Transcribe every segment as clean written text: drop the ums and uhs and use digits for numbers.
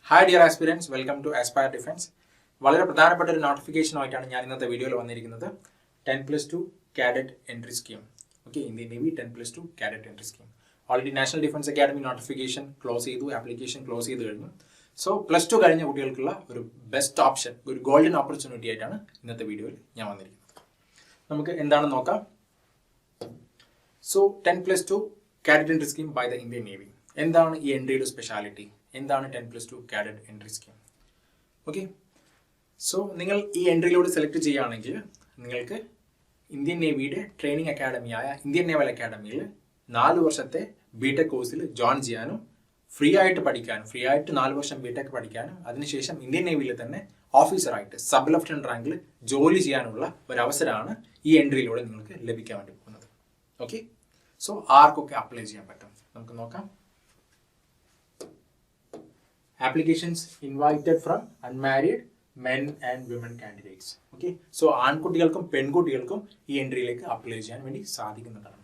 Hi dear aspirants, welcome to Aspire Defense. വളരെ പ്രധാനപ്പെട്ട ഒരു നോട്ടിഫിക്കേഷനുമായിട്ടാണ് ഞാൻ ഇന്നത്തെ വീഡിയോയിൽ വന്നിരിക്കുന്നത്. 10+2 cadet entry scheme. Okay, Indian navy 10+2 cadet entry scheme. Already National Defence Academy notification close ചെയ്തു, ആപ്ലിക്കേഷൻ ക്ലോസ് ചെയ്ത് കഴിഞ്ഞു. സോ +2 കഴിഞ്ഞ കുട്ടികൾക്കുള്ള ഒരു ബെസ്റ്റ് ഓപ്ഷൻ, ഒരു ഗോൾഡൻ ഓപ്പർച്യൂണിറ്റി ആയിട്ടാണ് ഇന്നത്തെ വീഡിയോയിൽ ഞാൻ വന്നിരിക്കുന്നത്. നമുക്ക് എന്താണെന്ന് നോക്കാം. So 10+2 cadet entry scheme by the Indian Navy. എന്താണ് ഈ എൻട്രിയുടെ സ്പെഷ്യാലിറ്റി? എന്താണ് 10+2 cadet entry scheme? Okay, so നിങ്ങൾ ഈ എൻട്രിയിലൂടെ സെലക്ട് ചെയ്യുകയാണെങ്കിൽ നിങ്ങൾക്ക് ഇന്ത്യൻ നേവിയുടെ ട്രെയിനിങ് അക്കാഡമിയായ ഇന്ത്യൻ നേവൽ അക്കാഡമിയിൽ 4 വർഷത്തെ ബിടെക് കോഴ്സിൽ ജോയിൻ ചെയ്യാനും ഫ്രീ ആയിട്ട് പഠിക്കാനും, ഫ്രീ ആയിട്ട് 4 വർഷം ബിടെക് പഠിക്കാനും അതിനുശേഷം ഇന്ത്യൻ നേവിയിൽ തന്നെ ഓഫീസറായിട്ട് സബ് ലെഫ്റ്റനന്റ് റാങ്കിൽ ജോലി ചെയ്യാനുള്ള ഒരു അവസരമാണ് ഈ എൻട്രിയിലൂടെ നിങ്ങൾക്ക് ലഭിക്കാൻ വേണ്ടി പോകുന്നത്. ഓക്കെ, സോ ആർക്കൊക്കെ അപ്ലൈ ചെയ്യാൻ പറ്റും നമുക്ക് നോക്കാം. Applications invited from unmarried men and women candidates. Okay, so ആൺകുട്ടികൾക്കും പെൺകുട്ടികൾക്കും ഈ എൻട്രിയിലേക്ക് അപ്ലൈ ചെയ്യാൻ വേണ്ടി സാധിക്കുന്നതാണ്.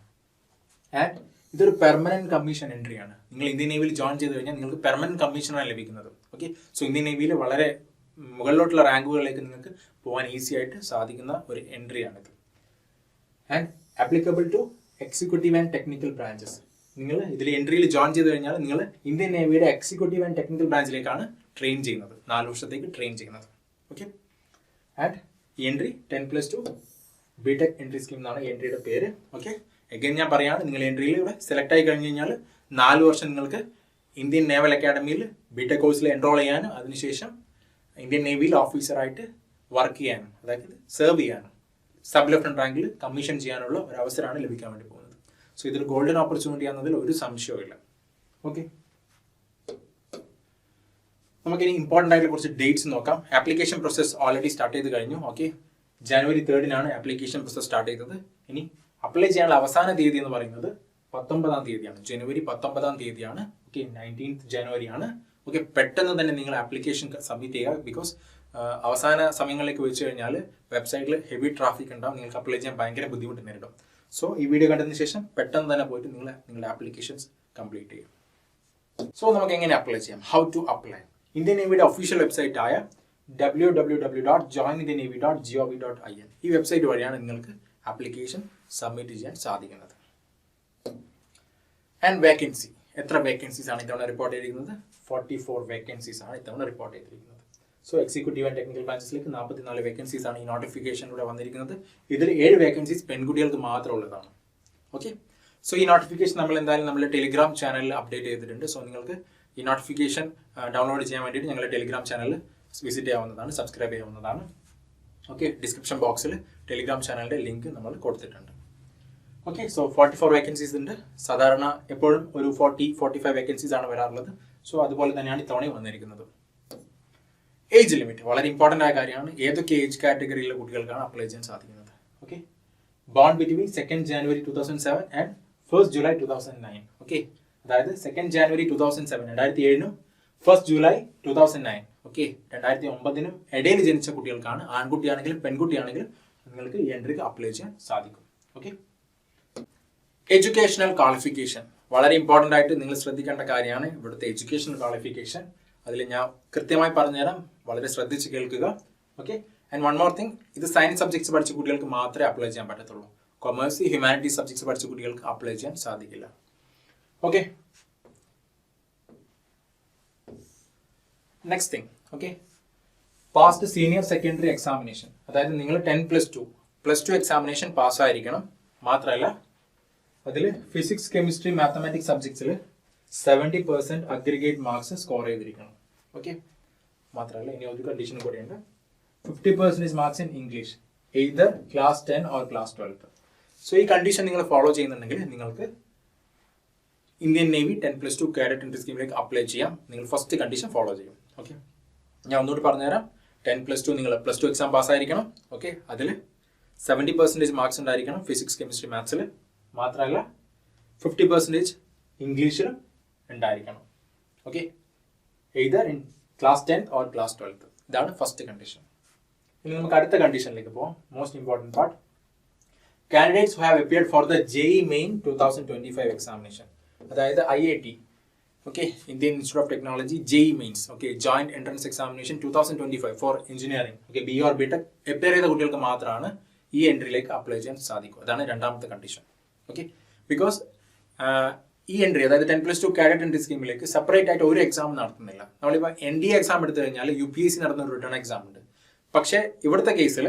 ആൻഡ് ഇതൊരു പെർമനന്റ് കമ്മീഷൻ എൻട്രിയാണ്. നിങ്ങൾ ഇന്ത്യൻ നേവിയിൽ ജോയിൻ ചെയ്ത് കഴിഞ്ഞാൽ നിങ്ങൾക്ക് പെർമനന്റ് കമ്മീഷനാണ് ലഭിക്കുന്നത്. ഓക്കെ, സോ ഇന്ത്യൻ നേവിയിൽ വളരെ മുകളിലോട്ടുള്ള റാങ്കുകളിലേക്ക് നിങ്ങൾക്ക് പോകാൻ ഈസി ആയിട്ട് സാധിക്കുന്ന ഒരു എൻട്രിയാണിത്. And applicable to executive and technical branches. നിങ്ങൾ ഇതിൽ എൻട്രിയിൽ ജോയിൻ ചെയ്ത് കഴിഞ്ഞാൽ നിങ്ങൾ ഇന്ത്യൻ നേവിയുടെ എക്സിക്യൂട്ടീവ് ആൻഡ് ടെക്നിക്കൽ ബ്രാഞ്ചിലേക്കാണ് ട്രെയിൻ ചെയ്യുന്നത്, 4 വർഷത്തേക്ക് ട്രെയിൻ ചെയ്യുന്നത്. ഓക്കെ, ആൻഡ് ഈ എൻട്രി 10+2 ബിടെക് എൻട്രി സ്കീം എന്നാണ് എൻട്രിയുടെ പേര്. ഓക്കെ, അഗൈൻ ഞാൻ പറയാണ്, നിങ്ങൾ എൻട്രിയിൽ ഇവിടെ സെലക്ട് ആയി കഴിഞ്ഞ് കഴിഞ്ഞാൽ 4 വർഷം നിങ്ങൾക്ക് ഇന്ത്യൻ നേവൽ അക്കാഡമിയിൽ ബിടെക് കോഴ്സിൽ എൻറോൾ ചെയ്യാനും അതിനുശേഷം ഇന്ത്യൻ നേവിയിൽ ഓഫീസറായിട്ട് വർക്ക് ചെയ്യാനും, അതായത് സെർവ് ചെയ്യാനും സബ് ലെഫ്റ്റനന്റ് റാങ്കിൽ കമ്മീഷൻ ചെയ്യാനുള്ള ഒരു അവസരമാണ് ലഭിക്കാൻ വേണ്ടി പോകുന്നത്. സോ ഇതൊരു ഗോൾഡൻ ഓപ്പർച്യൂണിറ്റി ആണെന്നതിൽ ഒരു സംശയവുമില്ല. ഓക്കെ, നമുക്കിനി ഇമ്പോർട്ടൻ്റ് ആയിട്ടുള്ള കുറച്ച് ഡേറ്റ്സ് നോക്കാം. ആപ്ലിക്കേഷൻ പ്രോസസ് ഓൾറെഡി സ്റ്റാർട്ട് ചെയ്ത് കഴിഞ്ഞു. ഓക്കെ, ജനുവരി 3 ആപ്ലിക്കേഷൻ പ്രോസസ് സ്റ്റാർട്ട് ചെയ്തത്. ഇനി അപ്ലൈ ചെയ്യാനുള്ള അവസാന തീയതി എന്ന് പറയുന്നത് 19-ാം തീയതിയാണ്. ജനുവരി 19-ാം തീയതിയാണ്. Okay, 19th ജനുവരിയാണ്. ഓക്കെ, പെട്ടെന്ന് തന്നെ നിങ്ങൾ ആപ്ലിക്കേഷൻ സബ്മിറ്റ് ചെയ്യുക. ബിക്കോസ് അവസാന സമയങ്ങളിലേക്ക് വെച്ച് കഴിഞ്ഞാൽ വെബ്സൈറ്റിൽ ഹെവി ട്രാഫിക് ഉണ്ടാവും, നിങ്ങൾക്ക് അപ്ലൈ ചെയ്യാൻ ഭയങ്കര ബുദ്ധിമുട്ട് നേരിടും. സോ ഈ വീഡിയോ കണ്ടതിന് ശേഷം പെട്ടെന്ന് തന്നെ പോയിട്ട് നിങ്ങളുടെ ആപ്ലിക്കേഷൻസ് കംപ്ലീറ്റ് ചെയ്യും. സോ നമുക്ക് എങ്ങനെ അപ്ലൈ ചെയ്യാം? How to apply? ഇന്ത്യൻ നേവിയുടെ ഒഫീഷ്യൽ വെബ്സൈറ്റ് ആയ www.joinindiannavy.gov.in ഈ വെബ്സൈറ്റ് വഴിയാണ് നിങ്ങൾക്ക് ആപ്ലിക്കേഷൻ സബ്മിറ്റ് ചെയ്യാൻ സാധിക്കുന്നത്. ആൻഡ് വേക്കൻസി, എത്ര വേക്കൻസീസ് ആണ് ഇത്തവണ റിപ്പോർട്ട് ചെയ്തിരിക്കുന്നത്? 44 വേക്കൻസീസ് ആണ് ഇത്തവണ റിപ്പോർട്ട് ചെയ്തിരിക്കുന്നത്. സോ എക്സിക്യൂട്ടീവ് ആൻഡ് ടെക്നിക്കൽ ബ്രാഞ്ചസിലേക്ക് 44 വേക്കൻസീസ് ആണ് ഈ നോട്ടിഫിക്കേഷനിലൂടെ വന്നിരിക്കുന്നത്. ഇതിൽ 7 വേക്കൻസീസ് പെൺകുട്ടികൾക്ക് മാത്രമുള്ളതാണ്. ഓക്കെ, സോ ഈ നോട്ടിഫിക്കേഷൻ നമ്മൾ എന്തായാലും നമ്മുടെ ടെലിഗ്രാം ചാനലിൽ അപ്ഡേറ്റ് ചെയ്തിട്ടുണ്ട്. സോ നിങ്ങൾക്ക് ഈ നോട്ടിഫിക്കേഷൻ ഡൗൺലോഡ് ചെയ്യാൻ വേണ്ടിയിട്ട് ഞങ്ങളുടെ ടെലിഗ്രാം ചാനൽ വിസിറ്റ് ചെയ്യാവുന്നതാണ്, സബ്സ്ക്രൈബ് ചെയ്യാവുന്നതാണ്. ഓക്കെ, ഡിസ്ക്രിപ്ഷൻ ബോക്സിൽ ടെലിഗ്രാം ചാനലിൻ്റെ ലിങ്ക് നമ്മൾ കൊടുത്തിട്ടുണ്ട്. ഓക്കെ, സോ 44 വേക്കൻസീസ് ഉണ്ട്. സാധാരണ എപ്പോഴും ഒരു 40-45 വേക്കൻസീസ് ആണ് വരാറുള്ളത്. സോ അതുപോലെ തന്നെയാണ് ഇത്തവണയും വന്നിരിക്കുന്നത്. ഏജ് ലിമിറ്റ് വളരെ ഇമ്പോർട്ടൻ്റ് ആയ കാര്യമാണ്. ഏതൊക്കെ ഏജ് കാറ്റഗറിയിലെ കുട്ടികൾക്കാണ് അപ്ലൈ ചെയ്യാൻ സാധിക്കുന്നത്? Okay, born between 2nd January 2007 and 1st July 2009. Okay, അതായത് 2nd January 2007 2007 1st July 2009. Okay, 2009 ഇടയിൽ ജനിച്ച കുട്ടികൾക്കാണ്, ആൺകുട്ടിയാണെങ്കിലും പെൺകുട്ടിയാണെങ്കിലും നിങ്ങൾക്ക് ഈ എൻട്രിക്ക് അപ്ലൈ ചെയ്യാൻ സാധിക്കും. ഓക്കെ, എഡ്യൂക്കേഷണൽ ക്വാളിഫിക്കേഷൻ വളരെ ഇമ്പോർട്ടൻ്റ് ആയിട്ട് നിങ്ങൾ ശ്രദ്ധിക്കേണ്ട കാര്യമാണ്. ഇവിടുത്തെ എഡ്യൂക്കേഷണൽ ക്വാളിഫിക്കേഷൻ അതിൽ ഞാൻ കൃത്യമായി പറഞ്ഞുതരാം, വളരെ ശ്രദ്ധിച്ച് കേൾക്കുക. Okay, and one more thing, ഇത് സയൻസ് സബ്ജക്ട്സ് പഠിച്ച കുട്ടികൾക്ക് മാത്രമേ അപ്ലൈ ചെയ്യാൻ പറ്റത്തുള്ളൂ. കൊമേഴ്സ്, ഹ്യൂമാനിറ്റീസ് സബ്ജക്ട്സ് പഠിച്ച കുട്ടികൾക്ക് അപ്ലൈ ചെയ്യാൻ സാധിക്കില്ല. Okay, next thing, okay, passed senior secondary examination. അതായത് നിങ്ങൾ 10+2 എക്സാമിനേഷൻ പാസ്സായിരിക്കണം. മാത്രമല്ല അതിൽ ഫിസിക്സ്, കെമിസ്ട്രി, മാത്തമാറ്റിക്സ് സബ്ജക്ട്സിൽ 70% അഗ്രിഗേറ്റ് മാർക്സ് സ്കോർ ചെയ്തിരിക്കണം. ഓക്കെ, മാത്രമല്ല ഇനി ഒരു കണ്ടീഷൻ കൂടെയുണ്ട്, 50% marks in English, either class 10 or class 12. So ഈ കണ്ടീഷൻ നിങ്ങൾ ഫോളോ ചെയ്യുന്നുണ്ടെങ്കിൽ നിങ്ങൾക്ക് ഇന്ത്യൻ നേവി 10+2 കാഡറ്റ് എൻട്രി സ്കീമിലേക്ക് അപ്ലൈ ചെയ്യാം. നിങ്ങൾ ഫസ്റ്റ് കണ്ടീഷൻ ഫോളോ ചെയ്യും. ഓക്കെ, ഞാൻ ഒന്നുകൂടി പറഞ്ഞുതരാം. 10+2 നിങ്ങൾ +2 എക്സാം പാസ്സായിരിക്കണം. ഓക്കെ, അതിൽ 70% മാർക്സ് ഉണ്ടായിരിക്കണം ഫിസിക്സ്, കെമിസ്ട്രി, മാത്സിൽ. മാത്രമല്ല 50% ഇംഗ്ലീഷിലും ഉണ്ടായിരിക്കണം. Okay, either in class 10 or class 12. ഇതാണ് ഫസ്റ്റ് കണ്ടീഷൻ. ഇനി നമുക്ക് അടുത്ത കണ്ടീഷനിലേക്ക് പോകാം. Most important part, candidates who have appeared for the JEE main 2025 examination. അതായത് IIT Okay, Indian Institute of Technology, JEE Mains, okay, Joint Entrance Examination 2025 for Engineering, okay, BE or BTech, appear ചെയ്ത കുട്ടികൾക്ക് മാത്രമാണ് ഈ എൻട്രിയിലേക്ക് apply ചെയ്യാൻ സാധിക്കും. അതാണ് രണ്ടാമത്തെ condition. Okay, because ഈ എൻട്രി, അതായത് 10+2 കാഡറ്റ് എൻട്രി സ്കീമിലേക്ക് സെപ്പറേറ്റ് ആയിട്ട് ഒരു എക്സാം നടത്തുന്നില്ല. നമ്മളിപ്പോൾ NDA എക്സാം എടുത്തു കഴിഞ്ഞാൽ UPSC നടത്തുന്ന ഒരു റിട്ടേൺ എക്സാം ഉണ്ട്. പക്ഷേ ഇവിടുത്തെ കേസിൽ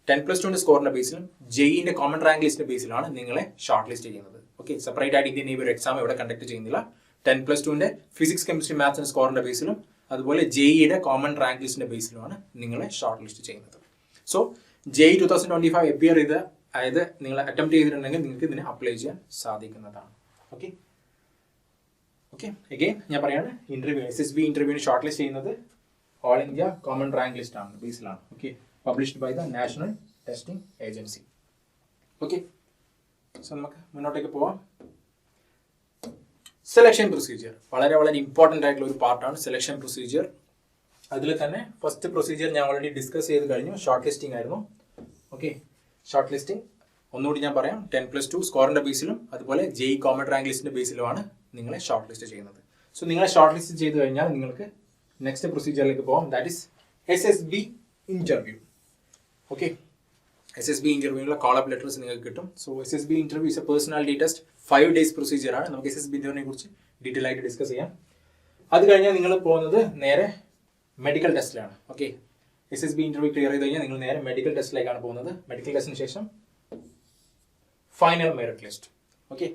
10+2 സ്കോറിന്റെ ബേസിലും JEEന്റെ കോമൺ റാങ്ക് ലിസ്റ്റിന്റെ ബേസിലാണ് നിങ്ങളെ ഷോർട്ട് ലിസ്റ്റ് ചെയ്യുന്നത്. ഓക്കെ, സെപ്പറേറ്റ് ആയിട്ട് ഇന്ത്യൻ നേവി ഒരു എക്സാം ഇവിടെ കണ്ടക്ട് ചെയ്യുന്നില്ല. 10+2 ഫിസിക്സ് കെമിസ്ട്രി മാത്സിന്റെ സ്കോറിന്റെ ബേസിലും അതുപോലെ JEEയുടെ കോമൺ റാങ്ക് ലിസ്റ്റിന്റെ ബേസിലുമാണ് നിങ്ങളെ ഷോർട്ട് ലിസ്റ്റ് ചെയ്യുന്നത്. സോ JEE 2025 അപ്പിയർ ചെയ്ത്, അതായത് നിങ്ങൾ അറ്റംപ്റ്റ് ചെയ്തിട്ടുണ്ടെങ്കിൽ നിങ്ങൾക്ക് ഇതിനെ അപ്ലൈ ചെയ്യാൻ സാധിക്കുന്നതാണ്. ഓക്കെ ഓക്കെ അഗെയിൻ ഞാൻ പറയാണ്, ഇന്റർവ്യൂ SSB ഇന്റർവ്യൂവിന് ഷോർട്ട് ലിസ്റ്റ് ചെയ്യുന്നത് all India common rank list ആണ്, ബേസിലാണ്. Okay, published by the National Testing Agency. Okay, so നമുക്ക് മുന്നോട്ടേക്ക് പോവാം. സെലക്ഷൻ പ്രൊസീജിയർ വളരെ വളരെ ഇമ്പോർട്ടൻ്റ് ആയിട്ടുള്ള ഒരു പാർട്ടാണ് സെലക്ഷൻ പ്രൊസീജിയർ. അതിൽ തന്നെ ഫസ്റ്റ് പ്രൊസീജിയർ ഞാൻ ഓൾറെഡി ഡിസ്കസ് ചെയ്ത് കഴിഞ്ഞു, ഷോർട്ട് ലിസ്റ്റിംഗ് ആയിരുന്നു. ഓക്കെ, ഷോർട്ട് ലിസ്റ്റിംഗ് ഒന്നുകൂടി ഞാൻ പറയാം, 10+2 സ്കോറിന്റെ ബേസിലും അതുപോലെ JEE കോമൺ റാങ്ക് ലിസ്റ്റിന്റെ ബേസിലുമാണ് നിങ്ങളെ ഷോർട്ട് ലിസ്റ്റ് ചെയ്യുന്നത്. സോ നിങ്ങളെ ഷോർട്ട് ലിസ്റ്റ് ചെയ്ത് കഴിഞ്ഞാൽ നിങ്ങൾക്ക് നെക്സ്റ്റ് പ്രൊസീജിയറിലേക്ക് പോകാം, that is SSB interview. Okay, SSB ഇന്റർവ്യൂവിനുള്ള കോൾ അപ്പ് ലെറ്റേഴ്സ് നിങ്ങൾക്ക് കിട്ടും. So SSB interview is a personality test, 5 days procedure ആണ്. നമുക്ക് SSB ഇന്റർവ്യൂവിനെ കുറിച്ച് ഡീറ്റെയിൽ ആയിട്ട് ഡിസ്കസ് ചെയ്യാം. അത് കഴിഞ്ഞാൽ നിങ്ങൾ പോകുന്നത് നേരെ മെഡിക്കൽ ടെസ്റ്റിലാണ്. ഓക്കെ, SSB ഇന്റർവ്യൂ ക്ലിയർ ചെയ്ത് കഴിഞ്ഞാൽ നിങ്ങൾ നേരെ മെഡിക്കൽ ടെസ്റ്റിലേക്കാണ് പോകുന്നത്. മെഡിക്കൽ ടെസ്റ്റിന് ശേഷം ഫൈനൽ മെറിറ്റ് ലിസ്റ്റ്. ഓക്കെ,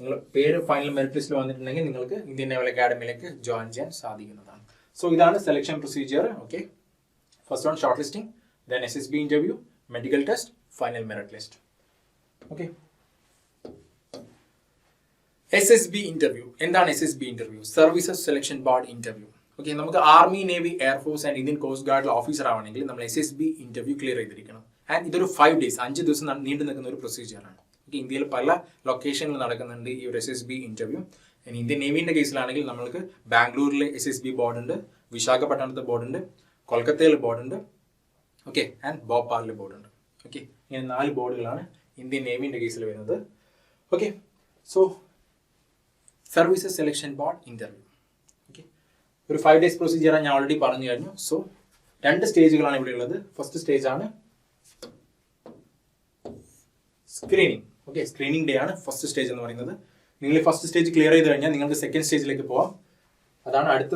നിങ്ങൾ പേര് ഫൈനൽ മെറിറ്റ് ലിസ്റ്റിൽ വന്നിട്ടുണ്ടെങ്കിൽ നിങ്ങൾക്ക് ഇന്ത്യൻ നേവൽ അക്കാഡമിയിലേക്ക് ജോയിൻ ചെയ്യാൻ സാധിക്കുന്നതാണ്. സോ ഇതാണ് selection procedure. Okay, first on short listing, then SSB interview, medical test, final merit list. Okay, SSB interview എന്താണ്? SSB interview services selection board interview. Okay, നമുക്ക് army, navy, air force and Indian coast ഗാർഡിലെ officer ആവണമെങ്കിൽ നമ്മൾ SSB interview clear ചെയ്തിരിക്കണം. And ഇതൊരു 5 days 5 ദിവസം നീണ്ടു നിൽക്കുന്ന ഒരു പ്രൊസീജിയറാണ്. ഓക്കെ, ഇന്ത്യയിൽ പല ലൊക്കേഷനിൽ നടക്കുന്നുണ്ട് ഈ ഒരു SSB ഇന്റർവ്യൂ. ഇന്ത്യൻ നേവിന്റെ കേസിലാണെങ്കിൽ നമ്മൾക്ക് ബാംഗ്ലൂരിലെ SSB ബോർഡ് ഉണ്ട്, വിശാഖപട്ടണത്തെ ബോർഡ് ഉണ്ട്, കൊൽക്കത്തയിലെ ബോർഡ് ഉണ്ട്, ഓക്കെ, ആൻഡ് ഭോപ്പാലിലെ ബോർഡ് ഉണ്ട്. ഓക്കെ, ഇങ്ങനെ 4 ബോർഡുകളാണ് ഇന്ത്യൻ നേവിന്റെ കേസിൽ വരുന്നത്. Okay, so services selection board interview. Okay, ഒരു 5 days പ്രൊസീജിയറാണ് ഞാൻ ഓൾറെഡി പറഞ്ഞു കഴിഞ്ഞു. സോ 2 സ്റ്റേജുകളാണ് ഇവിടെ ഉള്ളത്. ഫസ്റ്റ് സ്റ്റേജ് ആണ് സ്ക്രീനിങ്. ഓക്കെ, സ്ക്രീനിങ് ഡേ ആണ് ഫസ്റ്റ് സ്റ്റേജ് എന്ന് പറയുന്നത്. നിങ്ങൾ ഫസ്റ്റ് സ്റ്റേജ് ക്ലിയർ ചെയ്ത് കഴിഞ്ഞാൽ നിങ്ങൾക്ക് സെക്കൻഡ് സ്റ്റേജിലേക്ക് പോവാം. അതാണ് അടുത്ത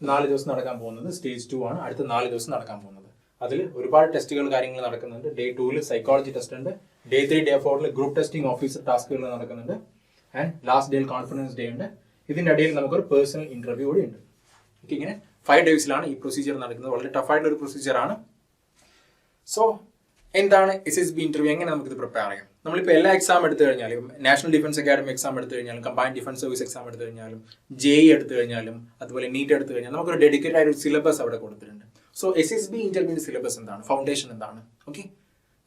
4 ദിവസം നടക്കാൻ പോകുന്നത്. സ്റ്റേജ് 2 ആണ് അടുത്ത 4 ദിവസം നടക്കാൻ പോകുന്നത്. അതിൽ ഒരുപാട് ടെസ്റ്റുകൾ കാര്യങ്ങൾ നടക്കുന്നുണ്ട്. ഡേ 2 സൈക്കോളജി ടെസ്റ്റ് ഉണ്ട്, day 3 day 4 group testing officer ടാസ്കുകൾ നടക്കുന്നുണ്ട്, ആൻഡ് ലാസ്റ്റ് ഡേയിൽ കോൺഫിഡൻസ് ഡേ ഉണ്ട്. ഇതിന്റെ ഇടയിൽ നമുക്കൊരു പേഴ്സണൽ ഇന്റർവ്യൂ കൂടി ഉണ്ട്. ഓക്കെ, ഇങ്ങനെ 5 daysലാണ് ഈ പ്രൊസീജിയർ നടക്കുന്നത്. വളരെ ടഫായിട്ടുള്ള ഒരു പ്രൊസീജിയറാണ്. സോ എന്താണ് SSB ഇന്റർവ്യൂ, എങ്ങനെ നമുക്കിത് പ്രിപ്പയർ ചെയ്യാം? നമ്മളിപ്പോൾ എല്ലാ എക്സാം എടുത്തു കഴിഞ്ഞാലും, നാഷണൽ ഡിഫൻസ് അക്കാഡമി എക്സാം എടുത്തു കഴിഞ്ഞാലും, കമ്പൈൻഡ് ഡിഫൻസ് സർവീസ് എക്സാം എടുത്തു കഴിഞ്ഞാലും, JEE എടുത്തു കഴിഞ്ഞാലും, അതുപോലെ നീറ്റ് എടുത്തു കഴിഞ്ഞാൽ നമുക്കൊരു ഡെഡിക്കേറ്റഡ് ആയിട്ട് ഒരു സിലബസ് അവിടെ കൊടുത്തിട്ടുണ്ട്. സോ SSB ഇന്റർവ്യൂവിന്റെ സിലബസ് എന്താണ്, ഫൗണ്ടേഷൻ എന്താണ്? ഓക്കെ,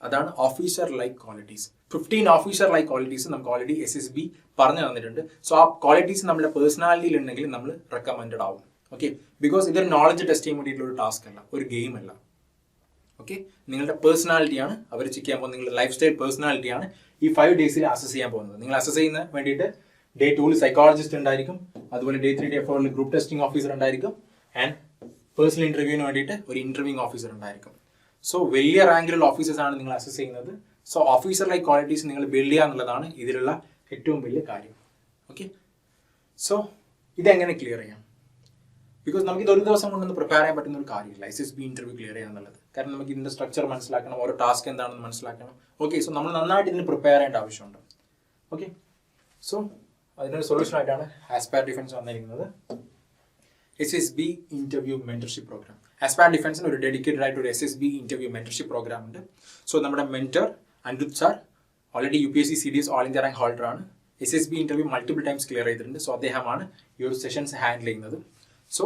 അതാണ് officer like qualities. 15 officer like qualities നമുക്ക് ഓൾറെഡി SSB പറഞ്ഞു തന്നിട്ടുണ്ട്. സോ ആ ക്വാളിറ്റീസ് നമ്മുടെ പേഴ്സണാലിറ്റിയിൽ ഉണ്ടെങ്കിൽ നമ്മൾ റെക്കമെൻഡഡ് ആവും. ഓക്കെ, ബിക്കോസ് ഇതൊരു നോളജ് ടെസ്റ്റ് ചെയ്യാൻ വേണ്ടിയിട്ടുള്ള ഒരു ടാസ്ക് അല്ല, ഒരു ഗെയിം അല്ല. ഓക്കെ, നിങ്ങളുടെ പേഴ്സണാലിറ്റിയാണ് അവർ ചെക്ക് ചെയ്യാൻ പോകുന്നത്, നിങ്ങളുടെ ലൈഫ് സ്റ്റൈൽ പേഴ്സണാലിറ്റിയാണ് ഈ 5 days അസസ് ചെയ്യാൻ പോകുന്നത്. നിങ്ങൾ അസസ് ചെയ്യുന്ന വേണ്ടിയിട്ട് ഡേ 2 സൈക്കോളജിസ്റ്റ് ഉണ്ടായിരിക്കും, അതുപോലെ day 3 day 4 group testing officer ഉണ്ടായിരിക്കും, ആൻഡ് പേഴ്സണൽ ഇന്റർവ്യൂവിന് വേണ്ടിയിട്ട് ഒരു ഇന്റർവ്യൂയിങ് ഓഫീസർ ഉണ്ടായിരിക്കും. സോ വലിയ റാങ്കിലുള്ള ഓഫീസേഴ്സ് ആണ് നിങ്ങൾ അസസ് ചെയ്യുന്നത്. സോ ഓഫീസർ ലൈക്ക് ക്വാളിറ്റീസ് നിങ്ങൾ ബിൽഡ് ചെയ്യുക എന്നുള്ളതാണ് ഇതിലുള്ള ഏറ്റവും വലിയ കാര്യം. ഓക്കെ, സോ ഇതെങ്ങനെ ക്ലിയർ ചെയ്യാം? ബിക്കോസ് നമുക്ക് ഇത് ഒരു ദിവസം കൊണ്ടൊന്ന് പ്രിപ്പയർ ചെയ്യാൻ പറ്റുന്ന ഒരു കാര്യമില്ല SSB ഇന്റർവ്യൂ ക്ലിയർ ചെയ്യുക എന്നുള്ളത്. കാരണം നമുക്ക് ഇതിന്റെ സ്ട്രക്ചർ മനസ്സിലാക്കണം, ഓരോ ടാസ്ക് എന്താണെന്ന് മനസ്സിലാക്കണം. ഓക്കെ, സോ നമ്മൾ നന്നായിട്ട് ഇതിന് പ്രിപ്പയർ ചെയ്യേണ്ട ആവശ്യമുണ്ട്. ഓക്കെ, സോ അതിനൊരു സൊല്യൂഷൻ ആയിട്ടാണ് ആസ്പയർ ഡിഫൻസ് വന്നിരിക്കുന്നത്, SSB interview mentorship programme. Aspire ഡിഫൻസിന് ഒരു ഡെഡിക്കേറ്റഡ് ആയിട്ട് ഒരു SSB ഇന്റർവ്യൂ മെന്റർഷിപ്പ് പ്രോഗ്രാം ഉണ്ട്. സോ നമ്മുടെ mentor Anirudh sir already UPSC CDS all India rank holder ആണ്. SSB interview multiple times clear ചെയ്തിട്ടുണ്ട്. സോ അദ്ദേഹമാണ് ഈ ഒരു സെഷൻസ് ഹാൻഡിൽ ചെയ്യുന്നത്. സോ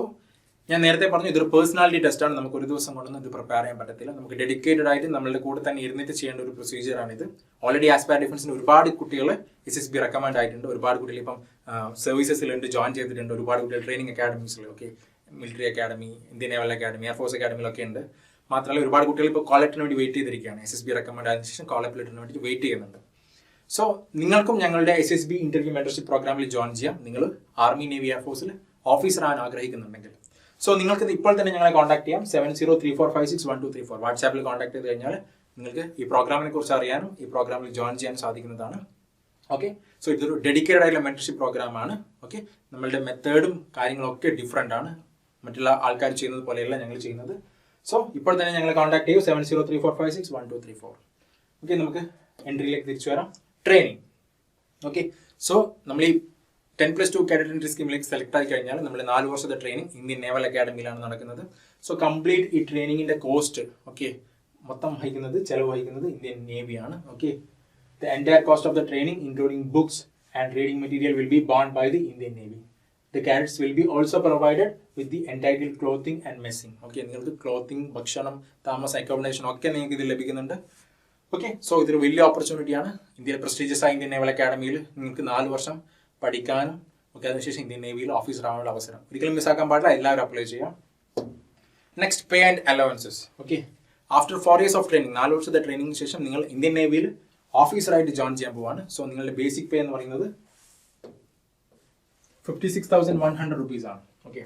ഞാൻ നേരത്തെ പറഞ്ഞു ഇതൊരു പേഴ്സണാലിറ്റി ടെസ്റ്റാണ്, നമുക്ക് ഒരു ദിവസം കൊണ്ടൊന്നും ഇത് പ്രിപ്പയർ ചെയ്യാൻ പറ്റത്തില്ല. നമുക്ക് ഡെഡിക്കേറ്റഡ് ആയിട്ട് നമ്മളുടെ കൂടെ തന്നെ ഇരുന്നിട്ട് ചെയ്യേണ്ട ഒരു പ്രൊസീജിയറാണ് ഇത്. ഓൾറെഡി ആസ്പയർ ഡിഫൻസിന് ഒരുപാട് കുട്ടികൾ SSB റെക്കമെൻഡ് ആയിട്ടുണ്ട്. ഒരുപാട് കുട്ടികൾ ഇപ്പം സർവീസസിലുണ്ട്, ജോയിൻ ചെയ്തിട്ടുണ്ട്. ഒരുപാട് കുട്ടികൾ ട്രെയിനിങ് അക്കാഡമീസിൽ, okay, military academy, Indian naval academy, air force അക്കാഡമിയിലൊക്കെ ഉണ്ട്. മാത്രമല്ല ഒരുപാട് കുട്ടികൾ ഇപ്പോൾ കോൾ ലെറ്ററിന് വേണ്ടി വെയിറ്റ് ചെയ്തിരിക്കുകയാണ്. SSB റെക്കമെൻഡ് ആയതിനു ശേഷം കോൾ ലെറ്ററിന് വേണ്ടി വെയിറ്റ് ചെയ്യുന്നുണ്ട്. സോ നിങ്ങൾക്കും ഞങ്ങളുടെ SSB ഇന്റർവ്യൂ മെന്റർഷിപ്പ് പ്രോഗ്രാമിൽ ജോയിൻ ചെയ്യാം. നിങ്ങൾ ആർമി നേവി എയർഫോഴ്സിൽ ഓഫീസർ ആകാൻ ആഗ്രഹിക്കുന്നുണ്ടെങ്കിൽ. സോ നിങ്ങൾക്ക് ഇപ്പോൾ തന്നെ ഞങ്ങളെ കോൺടാക്ട് ചെയ്യാം. 7034561234 വാട്സാപ്പിൽ കോൺടാക്ട് ചെയ്ത് കഴിഞ്ഞാൽ നിങ്ങൾക്ക് ഈ പ്രോഗ്രാമിനെ കുറിച്ച് അറിയാനും ഈ പ്രോഗ്രാമിൽ ജോയിൻ ചെയ്യാൻ സാധിക്കുന്നതാണ്. ഓക്കെ, സോ ഇതൊരു ഡെഡിക്കേറ്റഡ് ആയിട്ടുള്ള മെന്റർഷിപ്പ് പ്രോഗ്രാമാണ്. ഓക്കെ, നമ്മളുടെ മെത്തേഡും കാര്യങ്ങളൊക്കെ ഡിഫറെൻ്റ് ആണ്. മറ്റുള്ള ആൾക്കാർ ചെയ്യുന്നത് പോലെയല്ല ഞങ്ങൾ ചെയ്യുന്നത്. സോ ഇപ്പോൾ തന്നെ ഞങ്ങളെ കോൺടാക്ട് ചെയ്യൂ. 7034561234. ഓക്കെ, നമുക്ക് എൻട്രിയിലേക്ക് തിരിച്ചു വരാം. ട്രെയിനിങ്. ഓക്കെ, സോ നമ്മൾ ഈ 10+2 കാഡറ്റ് എൻട്രി സ്കീമിലേക്ക് സെലക്ട് ആയി കഴിഞ്ഞാൽ നമ്മൾ 4 വർഷത്തെ ട്രെയിനിങ് ഇന്ത്യൻ നേവൽ അക്കാഡമിയിലാണ് നടക്കുന്നത്. സോ കംപ്ലീറ്റ് ഈ ട്രെയിനിങ്ങിന്റെ കോസ്റ്റ് മൊത്തം ചെലവ് വഹിക്കുന്നത് ഇന്ത്യൻ നേവിയാണ്. Okay, the entire cost of the training including books and reading material will be borne by the Indian Navy. The cadets will be also provided with the entitled clothing and messing. Okay, നിങ്ങൾക്ക് clothing, ഭക്ഷണം, താമസം, accommodation ഒക്കെ നിങ്ങൾക്ക് ഇത് ലഭിക്കുന്നുണ്ട്. Okay, so ഇതൊരു വലിയ ഓപ്പർച്യൂണിറ്റിയാണ്. ഇന്ത്യയിലെ പ്രസ്റ്റീജിയസ് ആയ ഇന്ത്യൻ നേവൽ അക്കാഡമിയിൽ നിങ്ങൾക്ക് 4 വർഷം പഠിക്കാനും അതിനുശേഷം ഇന്ത്യൻ നേവിയിൽ ഓഫീസർ ആവാനുള്ള അവസരം ഒരിക്കലും മിസ്സാക്കാൻ പാടില്ല. എല്ലാവരും അപ്ലൈ ചെയ്യാം. Next, pay and allowances. Okay, after 4 years of training, 4 വർഷത്തെ ട്രെയിനിങ്ങിന് ശേഷം നിങ്ങൾ ഇന്ത്യൻ നേവിയിൽ ഓഫീസറായിട്ട് ജോയിൻ ചെയ്യാൻ പോവാണ്. സോ നിങ്ങളുടെ ബേസിക് പേ എന്ന് പറയുന്നത് 56,100 rupees ആണ്. ഓക്കെ,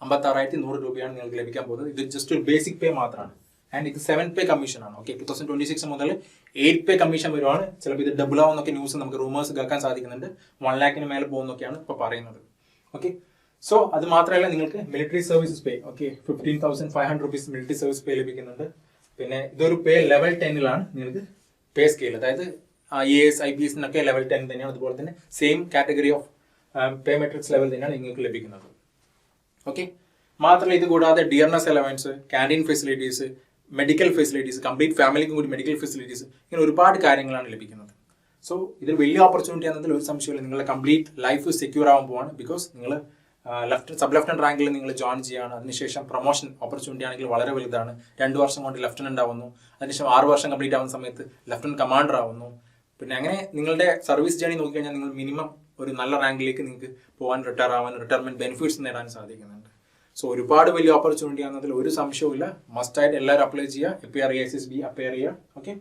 56,100 രൂപയാണ് നിങ്ങൾക്ക് ലഭിക്കാൻ പോകുന്നത്. ഇത് ജസ്റ്റ് ഒരു ബേസിക് പേ മാത്രമാണ്. ആൻഡ് ഇത് 7 പേ കമ്മീഷൻ ആണ്. ഓക്കെ, 2026 മുതൽ 8 പേ കമ്മീഷൻ വരുവാണ്. ചിലപ്പോൾ ഇത് ഡബിൾ ആവുന്നൊക്കെ ന്യൂസ് നമുക്ക് റൂമേഴ്സ് കേൾക്കാൻ സാധിക്കുന്നുണ്ട്. 1 lakhന് മേലെ പോകുന്നൊക്കെയാണ് ഇപ്പോൾ പറയുന്നത്. ഓക്കെ, സോ അത് മാത്രമല്ല നിങ്ങൾക്ക് മിലിറ്ററി സർവീസസ് പേ 15,500 rupees മിലിറ്ററി സർവീസ് പേ ലഭിക്കുന്നുണ്ട്. പിന്നെ ഇതൊരു പേ ലെവൽ 10ലാണ് നിങ്ങൾക്ക് പേ സ്കെയിൽ, അതായത് IAS IPS ലെവൽ 10 തന്നെയാണ്. അതുപോലെ തന്നെ same category of pay matrix level തന്നെയാണ് നിങ്ങൾക്ക് ലഭിക്കുന്നത്. ഓക്കെ, മാത്രമല്ല ഇത് കൂടാതെ dearness allowance, canteen facilities, medical facilities, complete ഫാമിലിക്കും കൂടി മെഡിക്കൽ ഫെസിലിറ്റീസ്, ഇങ്ങനെ ഒരുപാട് കാര്യങ്ങളാണ് ലഭിക്കുന്നത്. സോ ഇതൊരു വലിയ ഓപ്പർച്യൂണിറ്റി ആണെന്നതിൽ ഒരു സംശയമില്ല. നിങ്ങളുടെ കംപ്ലീറ്റ് ലൈഫ് സെക്യൂർ ആവാൻ പോവാണ്. ബിക്കോസ് നിങ്ങൾ സബ് ലെഫ്റ്റനന്റ് റാങ്കിൽ നിങ്ങൾ ജോയിൻ ചെയ്യുകയാണ്. അതിനുശേഷം പ്രൊമോഷൻ ഓപ്പർച്യൂണിറ്റി ആണെങ്കിൽ വളരെ വലുതാണ്. 2 വർഷം കൊണ്ട് ലെഫ്റ്റനന്റ് ആവുന്നു. അതിനുശേഷം 6 വർഷം കംപ്ലീറ്റ് ആവുന്ന സമയത്ത് ലെഫ്റ്റനന്റ് കമാൻഡർ ആവുന്നു. പിന്നെ അങ്ങനെ നിങ്ങളുടെ സർവീസ് ജേണി നോക്കിക്കഴിഞ്ഞാൽ നിങ്ങൾ മിനിമം ഒരു നല്ല റാങ്കിലേക്ക് നിങ്ങൾക്ക് പോകാൻ, റിട്ടയർമെന്റ് ബെനിഫിറ്റ്സ് നേടാൻ സാധിക്കുന്നുണ്ട്. സോ ഒരുപാട് വലിയ ഓപ്പർച്യൂണിറ്റി ആണെന്നതിൽ ഒരു സംശയവുമില്ല. മസ്റ്റായിട്ട് എല്ലാവരും അപ്ലൈ ചെയ്യുക. APR SSB അപ്ലൈ ചെയ്യുക. ഓക്കെ,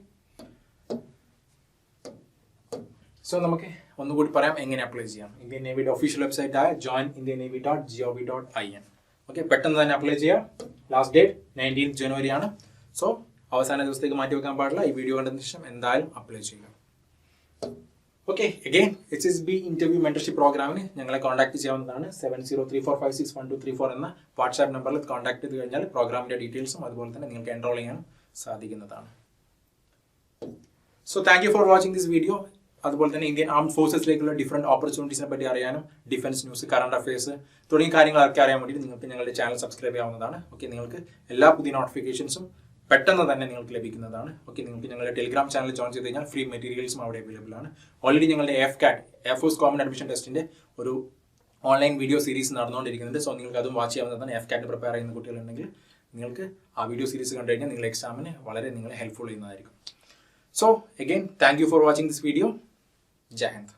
സോ നമുക്ക് ഒന്നുകൂടി പറയാം എങ്ങനെ അപ്ലൈ ചെയ്യാം. ഇന്ത്യൻ നേവിയുടെ ഒഫീഷ്യൽ വെബ്സൈറ്റ് ആയ joinindiannavy.gov.in. ഓക്കെ, പെട്ടെന്ന് തന്നെ അപ്ലൈ ചെയ്യാം. ലാസ്റ്റ് ഡേറ്റ് 19th January ആണ്. സോ അവസാന ദിവസത്തേക്ക് മാറ്റി വെക്കാൻ പാടില്ല. ഈ വീഡിയോ കണ്ടതിന് ശേഷം എന്തായാലും അപ്ലൈ ചെയ്യുക. Okay, again SSB interview mentorship പ്രോഗ്രാമിന് ഞങ്ങളെ കോൺടാക്ട് ചെയ്യാവുന്നതാണ്. 7034561234 എന്ന വാട്സ്ആപ്പ് നമ്പറിൽ കോൺടാക്ട് ചെയ്ത് കഴിഞ്ഞാൽ പ്രോഗ്രാമിന്റെ ഡീറ്റെയിൽസും അതുപോലെ തന്നെ നിങ്ങൾക്ക് എൻറോൾ ചെയ്യാൻ സാധിക്കുന്നതാണ്. So thank you for watching this video. അതുപോലെ തന്നെ ഇന്ത്യൻ ആംഡ് ഫോഴ്സസിലേക്കുള്ള ഡിഫറെന്റ് ഓപ്പർച്യൂണിറ്റീസിനെ പറ്റി അറിയാനും ഡിഫൻസ് ന്യൂസ്, കറണ്ട് അഫയേഴ്സ് തുടങ്ങിയ കാര്യങ്ങളൊക്കെ അറിയാൻ വേണ്ടി നിങ്ങൾക്ക് ഞങ്ങളുടെ ചാനൽ സബ്സ്ക്രൈബ് ചെയ്യാവുന്നതാണ്. ഓക്കെ, നിങ്ങൾക്ക് എല്ലാ പുതിയ നോട്ടിഫിക്കേഷൻസും പെട്ടെന്ന് തന്നെ നിങ്ങൾക്ക് ലഭിക്കുന്നതാണ്. ഓക്കെ, നിങ്ങൾക്ക് ഞങ്ങളുടെ ടെലിഗ്രാം ചാനൽ ജോയിൻ ചെയ്ത് കഴിഞ്ഞാൽ ഫ്രീ മെറ്റീരിയൽസും അവിടെ അവൈലബിൾ ആണ്. ഓൾറെഡി ഞങ്ങളുടെ FCAT എയർഫോഴ്സ് കോമൺ അഡ്മിഷൻ ടെസ്റ്റിന്റെ ഒരു ഓൺലൈൻ വീഡിയോ സീരീസ് നടന്നുകൊണ്ടിരിക്കുന്നുണ്ട്. സോ നിങ്ങൾക്ക് അതും വാച്ച് ചെയ്യാവുന്നതാണ്. FCAT പ്രിപ്പയർ ചെയ്യുന്ന കുട്ടികളുണ്ടെങ്കിൽ നിങ്ങൾക്ക് ആ വീഡിയോ സീരീസ് കണ്ടു കഴിഞ്ഞാൽ നിങ്ങളുടെ എക്സാമിന് വളരെ നിങ്ങളെ ഹെൽപ്ഫുൾ ചെയ്യുന്നതായിരിക്കും. So again thank you for watching this video. Jai Hind.